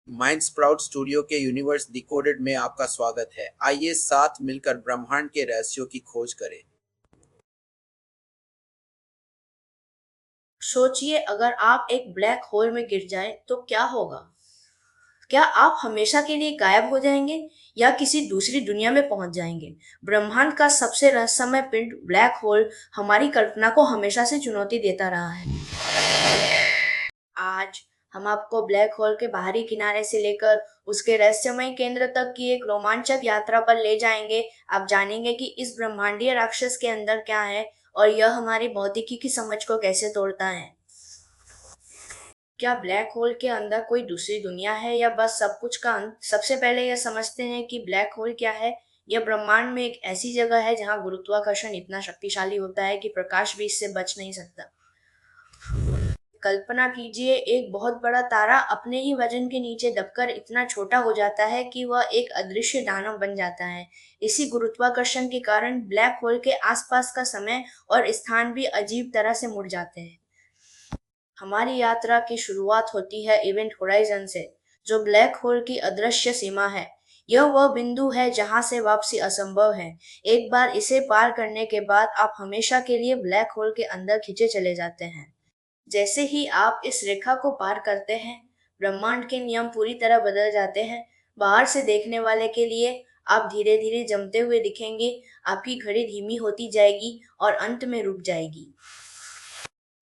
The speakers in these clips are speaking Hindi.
माइंड स्प्राउट स्टूडियो के यूनिवर्स डिकोडेड में आपका स्वागत है। आइए साथ मिलकर ब्रह्मांड के रहस्यों की खोज करें। सोचिए, अगर आप एक ब्लैक होल में गिर जाएं तो क्या होगा। क्या आप हमेशा के लिए गायब हो जाएंगे या किसी दूसरी दुनिया में पहुंच जाएंगे। ब्रह्मांड का सबसे रहस्यमय पिंड ब्लैक होल हमारी कल्पना को हमेशा से चुनौती देता रहा है। आज हम आपको ब्लैक होल के बाहरी किनारे से लेकर उसके रहस्यमय केंद्र तक की एक रोमांचक यात्रा पर ले जाएंगे। आप जानेंगे कि इस ब्रह्मांडीय राक्षस के अंदर क्या है और यह हमारी भौतिकी की समझ को कैसे तोड़ता है। क्या ब्लैक होल के अंदर कोई दूसरी दुनिया है या बस सब कुछ का अंत। सबसे पहले यह समझते हैं कि ब्लैक होल क्या है। यह ब्रह्मांड में एक ऐसी जगह है जहां गुरुत्वाकर्षण इतना शक्तिशाली होता है कि प्रकाश भी इससे बच नहीं सकता। कल्पना कीजिए, एक बहुत बड़ा तारा अपने ही वजन के नीचे दबकर इतना छोटा हो जाता है कि वह एक अदृश्य दानव बन जाता है। इसी गुरुत्वाकर्षण के कारण ब्लैक होल के आसपास का समय और स्थान भी अजीब तरह से मुड़ जाते हैं। हमारी यात्रा की शुरुआत होती है इवेंट होराइजन से, जो ब्लैक होल की अदृश्य सीमा है। यह वह बिंदु है जहां से वापसी असंभव है। एक बार इसे पार करने के बाद आप हमेशा के लिए ब्लैक होल के अंदर खींचे चले जाते हैं। जैसे ही आप इस रेखा को पार करते हैं, ब्रह्मांड के नियम पूरी तरह बदल जाते हैं। बाहर से देखने वाले के लिए आप धीरे धीरे जमते हुए दिखेंगे। आपकी घड़ी धीमी होती जाएगी और अंत में रुक जाएगी,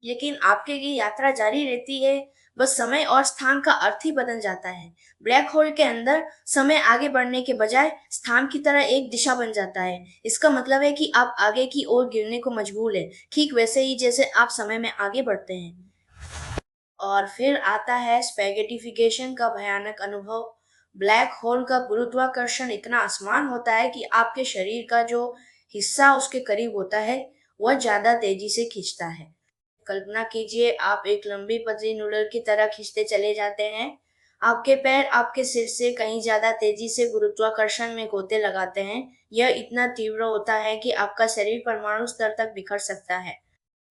लेकिन आपके लिए यात्रा जारी रहती है। बस समय और स्थान का अर्थ ही बदल जाता है। ब्लैक होल के अंदर समय आगे बढ़ने के बजाय स्थान की तरह एक दिशा बन जाता है। इसका मतलब है कि आप आगे की ओर गिरने को मजबूर हैं, ठीक वैसे ही जैसे आप समय में आगे बढ़ते हैं। और फिर आता है स्पैगेटिफिकेशन का भयानक अनुभव। ब्लैक होल का गुरुत्वाकर्षण इतना असमान होता है कि आपके शरीर का जो हिस्सा उसके करीब होता है वह ज्यादा तेजी से खींचता है। कल्पना कीजिए, आप एक लंबी पतली नूडल की तरह खींचते चले जाते हैं। आपके पैर आपके सिर से कहीं ज्यादा तेजी से गुरुत्वाकर्षण में गोते लगाते हैं। यह इतना तीव्र होता है कि आपका शरीर परमाणु स्तर तक बिखर सकता है।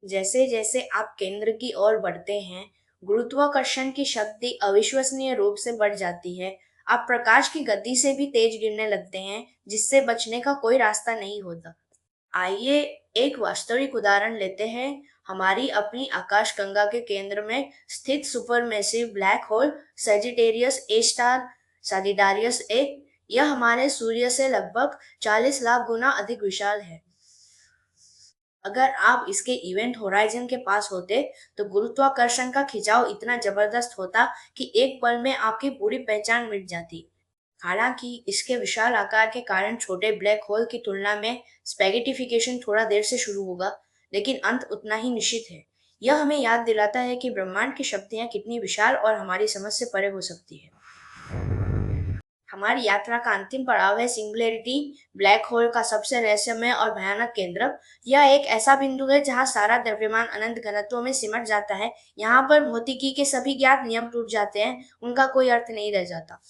जैसे जैसे आप केंद्र की ओर बढ़ते हैं, गुरुत्वाकर्षण की शक्ति अविश्वसनीय रूप से बढ़ जाती है। आप प्रकाश की गति से भी तेज गिरने लगते हैं, जिससे बचने का कोई रास्ता नहीं होता। आइए एक वास्तविक उदाहरण लेते हैं। हमारी अपनी आकाशगंगा के केंद्र में स्थित supermassive black hole Sagittarius A star Sagittarius A, यह हमारे सूर्य से लगभग 40 लाख गुना अधिक विशाल है। अगर आप इसके इवेंट होराइजन के पास होते तो गुरुत्वाकर्षण का खिंचाव इतना जबरदस्त होता कि एक पल में आपकी पूरी पहचान मिट जाती। हालांकि इसके विशाल आकार के कारण छोटे ब्लैक होल की तुलना में स्पैगेटिफिकेशन थोड़ा देर से शुरू होगा, लेकिन अंत उतना ही निश्चित है। यह हमें याद दिलाता है कि ब्रह्मांड की शक्तियां कितनी विशाल और हमारी समझ से परे हो सकती है। हमारी यात्रा का अंतिम पड़ाव है सिंगुलैरिटी, ब्लैक होल का सबसे रहस्यमय और भयानक केंद्र। यह एक ऐसा बिंदु है जहां सारा द्रव्यमान अनंत घनत्व में सिमट जाता है। यहाँ पर भौतिकी के सभी ज्ञात नियम टूट जाते हैं, उनका कोई अर्थ नहीं रह जाता।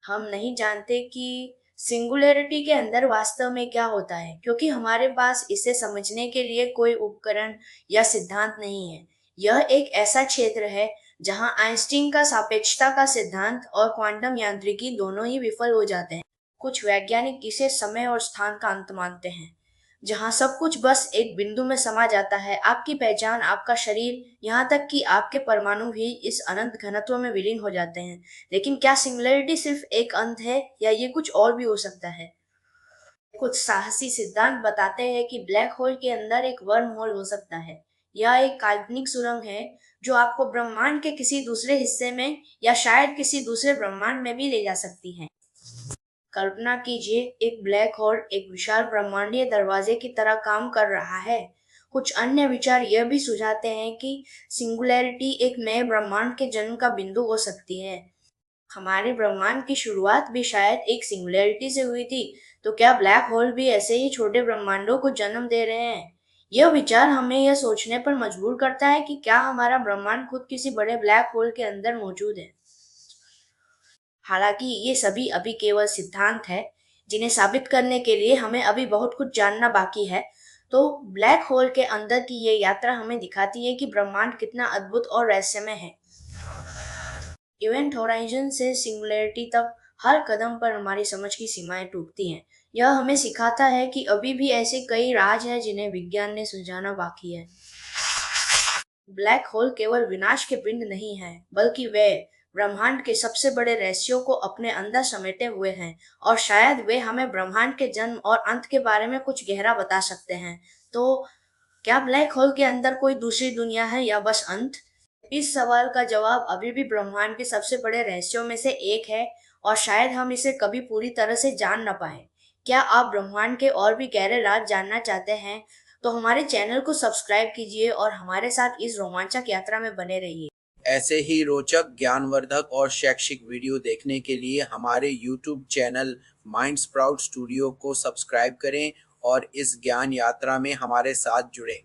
हम नहीं जानते कि सिंगुलैरिटी के अंदर वास्तव में क्या होता है, क्योंकि हमारे पास इसे समझने के लिए कोई उपकरण या सिद्धांत नहीं है। यह एक ऐसा क्षेत्र है जहां आइंस्टीन का सापेक्षता का सिद्धांत और क्वांटम यांत्रिकी दोनों ही विफल हो जाते हैं। कुछ वैज्ञानिक इसे समय और स्थान का अंत मानते हैं, जहां सब कुछ बस एक बिंदु में समा जाता है। आपकी पहचान, आपका शरीर, यहाँ तक कि आपके परमाणु भी इस अनंत घनत्व में विलीन हो जाते हैं। लेकिन क्या सिंगुलैरिटी सिर्फ एक अंत है या ये कुछ और भी हो सकता है। कुछ साहसी सिद्धांत बताते हैं कि ब्लैक होल के अंदर एक वर्म होल हो सकता है। यह एक काल्पनिक सुरंग है जो आपको ब्रह्मांड के किसी दूसरे हिस्से में या शायद किसी दूसरे ब्रह्मांड में भी ले जा सकती है। कल्पना कीजिए, एक ब्लैक होल एक विशाल ब्रह्मांडीय दरवाजे की तरह काम कर रहा है। कुछ अन्य विचार यह भी सुझाते हैं कि सिंगुलैरिटी एक नए ब्रह्मांड के जन्म का बिंदु हो सकती है। हमारे ब्रह्मांड की शुरुआत भी शायद एक सिंगुलैरिटी से हुई थी। तो क्या ब्लैक होल भी ऐसे ही छोटे ब्रह्मांडों को जन्म दे रहे हैं। यह विचार हमें यह सोचने पर मजबूर करता है कि क्या हमारा ब्रह्मांड खुद किसी बड़े ब्लैक होल के अंदर मौजूद है। हालांकि ये सभी अभी केवल सिद्धांत है, जिन्हें साबित करने के लिए हमें अभी बहुत कुछ जानना बाकी है। तो ब्लैक होल के अंदर की ये यात्रा हमें दिखाती है कि ब्रह्मांड कितना अद्भुत और रहस्यमय है। इवेंट होराइजन से सिंगुलैरिटी तक हर कदम पर हमारी समझ की सीमाएं टूटती हैं। यह हमें सिखाता है कि अभी भी ऐसे कई राज हैं जिन्हें विज्ञान ने सुलझाना बाकी है। ब्लैक होल केवल विनाश के पिंड नहीं है, बल्कि वे ब्रह्मांड के सबसे बड़े रहस्यों को अपने अंदर समेटे हुए हैं, और शायद वे हमें ब्रह्मांड के जन्म और अंत के बारे में कुछ गहरा बता सकते हैं। तो क्या ब्लैक होल के अंदर कोई दूसरी दुनिया है या बस अंत? इस सवाल का जवाब अभी भी ब्रह्मांड के सबसे बड़े रहस्यों में से एक है, और शायद हम इसे कभी पूरी तरह से जान न पाए। क्या आप ब्रह्मांड के और भी गहरे राज जानना चाहते हैं? तो हमारे चैनल को सब्सक्राइब कीजिए और हमारे साथ इस रोमांचक यात्रा में बने रहिए। ऐसे ही रोचक, ज्ञानवर्धक और शैक्षिक वीडियो देखने के लिए हमारे YouTube channel mind sprout studio को सब्सक्राइब करें और इस ज्ञान यात्रा में हमारे साथ जुड़ें।